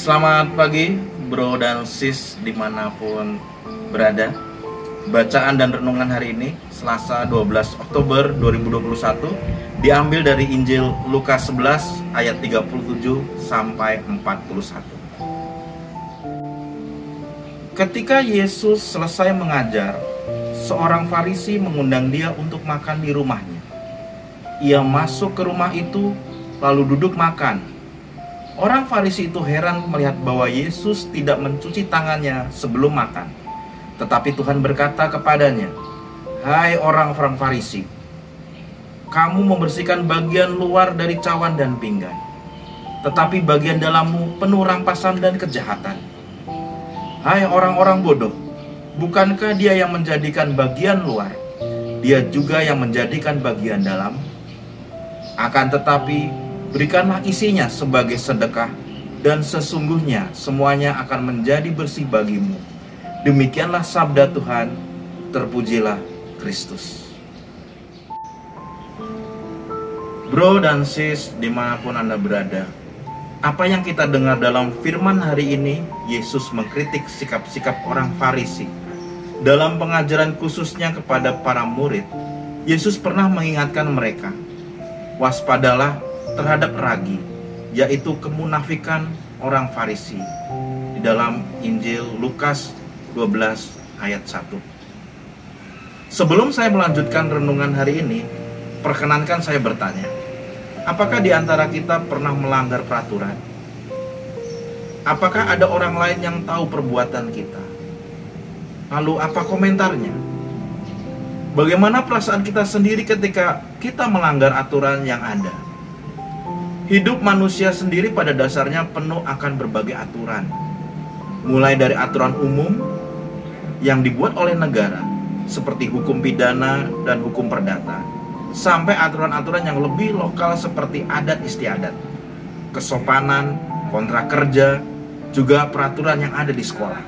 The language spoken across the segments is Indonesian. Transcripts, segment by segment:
Selamat pagi bro dan sis dimanapun berada. Bacaan dan renungan hari ini Selasa 12 Oktober 2021 diambil dari Injil Lukas 11 ayat 37 sampai 41. Ketika Yesus selesai mengajar, seorang Farisi mengundang dia untuk makan di rumahnya. Ia masuk ke rumah itu lalu duduk makan. Orang Farisi itu heran melihat bahwa Yesus tidak mencuci tangannya sebelum makan. Tetapi Tuhan berkata kepadanya, "Hai orang-orang Farisi, kamu membersihkan bagian luar dari cawan dan pinggan, tetapi bagian dalammu penuh rampasan dan kejahatan. Hai orang-orang bodoh, bukankah Dia yang menjadikan bagian luar, Dia juga yang menjadikan bagian dalam? Akan tetapi berikanlah isinya sebagai sedekah, dan sesungguhnya semuanya akan menjadi bersih bagimu. Demikianlah sabda Tuhan, terpujilah Kristus." Bro dan sis dimanapun Anda berada, apa yang kita dengar dalam firman hari ini, Yesus mengkritik sikap-sikap orang Farisi. Dalam pengajaran khususnya kepada para murid, Yesus pernah mengingatkan mereka, waspadalah terhadap ragi, yaitu kemunafikan orang Farisi, di dalam Injil Lukas 12 ayat 1. Sebelum saya melanjutkan renungan hari ini, perkenankan saya bertanya, apakah di antara kita pernah melanggar peraturan? Apakah ada orang lain yang tahu perbuatan kita? Lalu apa komentarnya? Bagaimana perasaan kita sendiri ketika kita melanggar aturan yang ada? Hidup manusia sendiri pada dasarnya penuh akan berbagai aturan. Mulai dari aturan umum yang dibuat oleh negara, seperti hukum pidana dan hukum perdata, sampai aturan-aturan yang lebih lokal seperti adat istiadat, kesopanan, kontrak kerja, juga peraturan yang ada di sekolah.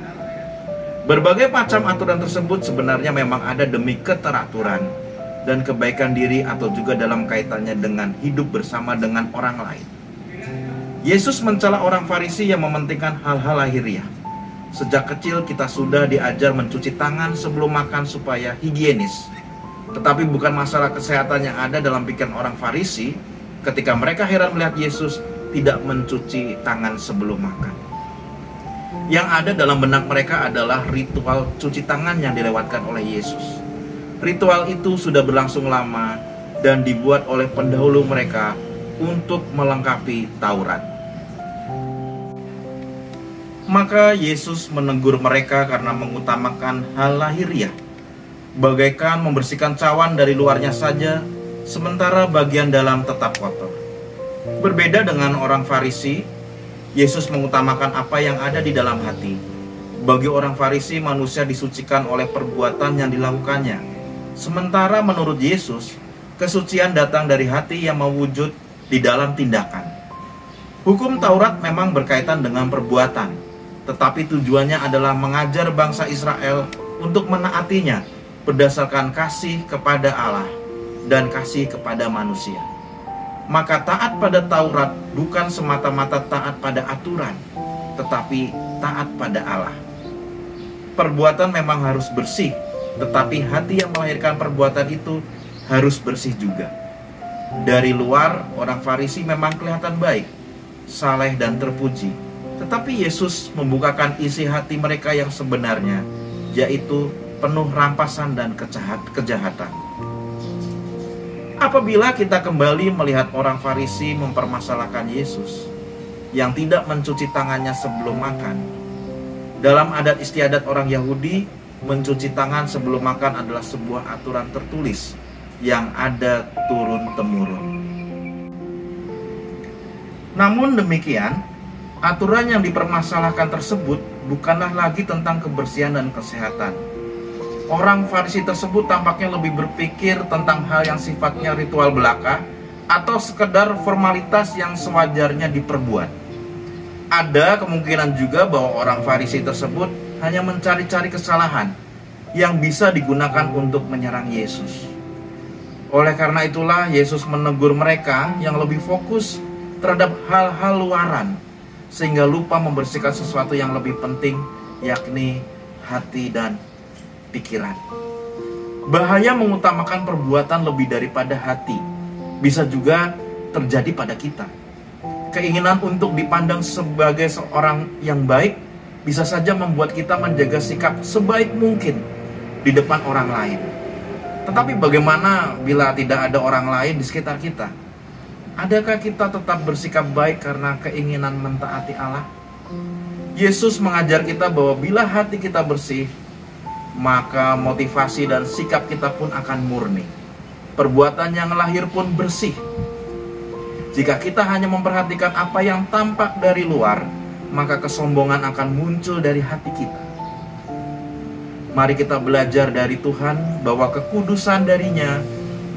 Berbagai macam aturan tersebut sebenarnya memang ada demi keteraturan dan kebaikan diri, atau juga dalam kaitannya dengan hidup bersama dengan orang lain. Yesus mencela orang Farisi yang mementingkan hal-hal lahiriah. Sejak kecil kita sudah diajar mencuci tangan sebelum makan supaya higienis. Tetapi bukan masalah kesehatan yang ada dalam pikiran orang Farisi ketika mereka heran melihat Yesus tidak mencuci tangan sebelum makan. Yang ada dalam benak mereka adalah ritual cuci tangan yang dilewatkan oleh Yesus. Ritual itu sudah berlangsung lama dan dibuat oleh pendahulu mereka untuk melengkapi Taurat. Maka Yesus menegur mereka karena mengutamakan hal lahiriah, bagaikan membersihkan cawan dari luarnya saja, sementara bagian dalam tetap kotor. Berbeda dengan orang Farisi, Yesus mengutamakan apa yang ada di dalam hati. Bagi orang Farisi, manusia disucikan oleh perbuatan yang dilakukannya. Sementara menurut Yesus, kesucian datang dari hati yang mewujud di dalam tindakan. Hukum Taurat memang berkaitan dengan perbuatan, tetapi tujuannya adalah mengajar bangsa Israel untuk menaatinya berdasarkan kasih kepada Allah dan kasih kepada manusia. Maka taat pada Taurat bukan semata-mata taat pada aturan, tetapi taat pada Allah. Perbuatan memang harus bersih, tetapi hati yang melahirkan perbuatan itu harus bersih juga. Dari luar, orang Farisi memang kelihatan baik, saleh dan terpuji. Tetapi Yesus membukakan isi hati mereka yang sebenarnya, yaitu penuh rampasan dan kejahatan. Apabila kita kembali melihat orang Farisi mempermasalahkan Yesus yang tidak mencuci tangannya sebelum makan, dalam adat istiadat orang Yahudi, mencuci tangan sebelum makan adalah sebuah aturan tertulis yang ada turun-temurun. Namun demikian, aturan yang dipermasalahkan tersebut bukanlah lagi tentang kebersihan dan kesehatan. Orang Farisi tersebut tampaknya lebih berpikir tentang hal yang sifatnya ritual belaka atau sekedar formalitas yang sewajarnya diperbuat. Ada kemungkinan juga bahwa orang Farisi tersebut hanya mencari-cari kesalahan yang bisa digunakan untuk menyerang Yesus. Oleh karena itulah Yesus menegur mereka yang lebih fokus terhadap hal-hal luaran sehingga lupa membersihkan sesuatu yang lebih penting, yakni hati dan pikiran. Bahaya mengutamakan perbuatan lebih daripada hati bisa juga terjadi pada kita. Keinginan untuk dipandang sebagai seorang yang baik bisa saja membuat kita menjaga sikap sebaik mungkin di depan orang lain. Tetapi bagaimana bila tidak ada orang lain di sekitar kita? Adakah kita tetap bersikap baik karena keinginan mentaati Allah? Yesus mengajar kita bahwa bila hati kita bersih, maka motivasi dan sikap kita pun akan murni. Perbuatan yang lahir pun bersih. Jika kita hanya memperhatikan apa yang tampak dari luar, maka kesombongan akan muncul dari hati kita. Mari kita belajar dari Tuhan bahwa kekudusan darinya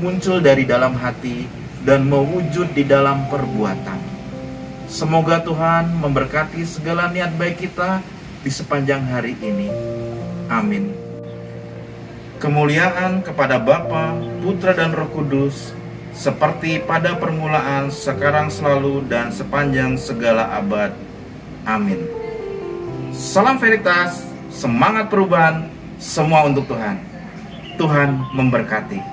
muncul dari dalam hati dan mewujud di dalam perbuatan. Semoga Tuhan memberkati segala niat baik kita di sepanjang hari ini. Amin. Kemuliaan kepada Bapa, Putra dan Roh Kudus, seperti pada permulaan, sekarang, selalu, dan sepanjang segala abad. Amin. Salam Veritas, semangat perubahan, semua untuk Tuhan. Tuhan memberkati.